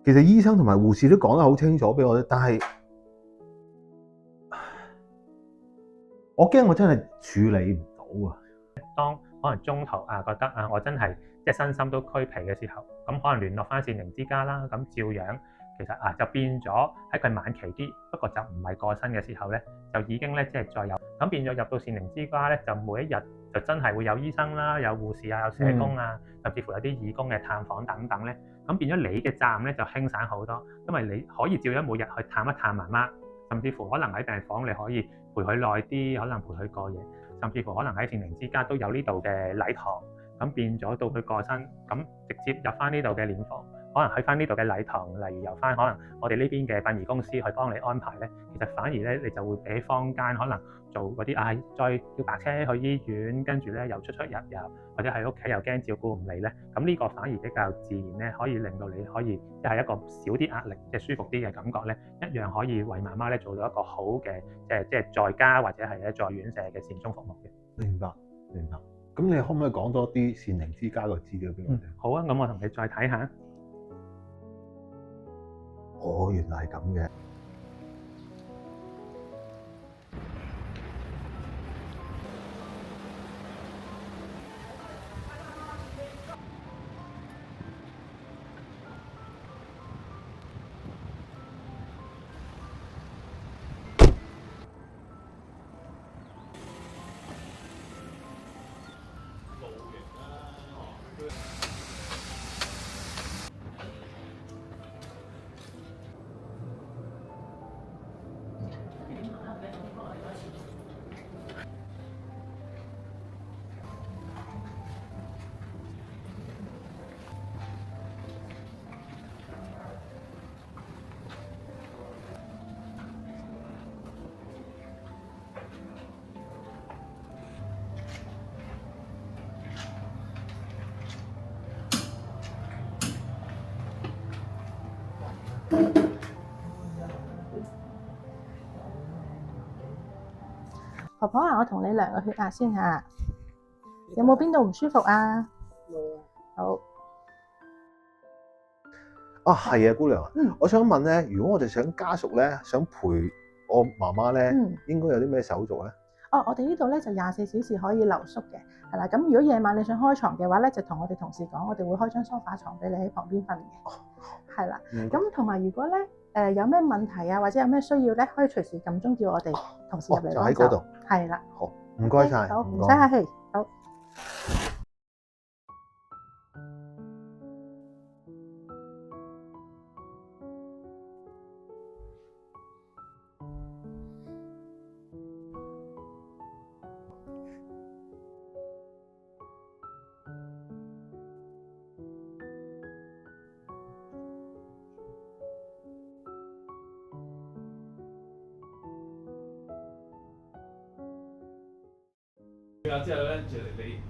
其實醫生同埋護士都講得好清楚俾我哋，但係我驚我真係處理唔到啊！當可能中途覺得我真係即係身心都俱疲嘅時候，咁可能聯絡翻善寧之家啦，咁照樣其實就變咗喺佢晚期啲，不過就唔係過身嘅時候咧，就已經咧即係再有咁變咗入到善寧之家咧，就每一日就真係會有醫生啦、有護士啊、有社工啊，甚至乎有啲義工嘅探訪等等咧，咁變咗你嘅責任咧就輕省好多，因為你可以照樣每日去探一探媽媽，甚至乎可能喺病房你可以陪佢耐啲，可能陪佢過夜。甚至乎可能喺善寧之家都有呢度嘅禮堂，咁變咗到佢過身，咁直接入翻呢度嘅殮房，可能去翻呢度嘅禮堂，例如由翻可能我哋呢邊嘅殯儀公司去幫你安排咧，其實反而咧你就會比坊間可能做嗰啲再叫白車去醫院，跟住咧又出入入，或者喺屋企又驚照顧唔嚟咧，咁呢個反而比較自然咧，可以令到你可以即係一個少啲壓力，即係舒服啲嘅感覺咧，一樣可以為媽媽咧做到一個好嘅即係在家或者係咧在院舍嘅善終服務嘅。明白，明白。咁你可唔可以講多啲善寧之家個資料俾我哋？好啊，咁我同你再睇下。哦，原來係咁嘅。婆婆啊，我同你量個血壓先嚇，有冇邊度唔舒服啊？冇啊。好。係啊，姑娘。我想問咧，如果我哋想家屬咧想陪我媽媽咧，應該有啲咩手續咧？我哋呢度咧就24小時可以留宿嘅，係啦。咁如果夜晚你想開床嘅話咧，就同我哋同事講，我哋會開張梳化床俾你喺旁邊瞓嘅。係啦。咁同埋如果咧有咩問題啊，或者有咩需要咧，可以隨時撳鐘叫我哋同事入嚟幫手。就喺嗰度。係啦。好，唔該晒。好，唔使客氣。好。之後咧，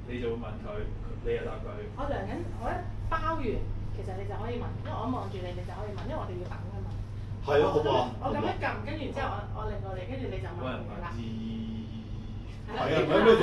你就會問佢，你又答佢。我量緊，我一包完，其實你就可以問，因為我望住你，你就可以問，因為我哋要等㗎嘛。係咯，好嘛。我咁一撳，跟住之後我令過嚟，跟住你就問㗎啦。係啊，唔係跟住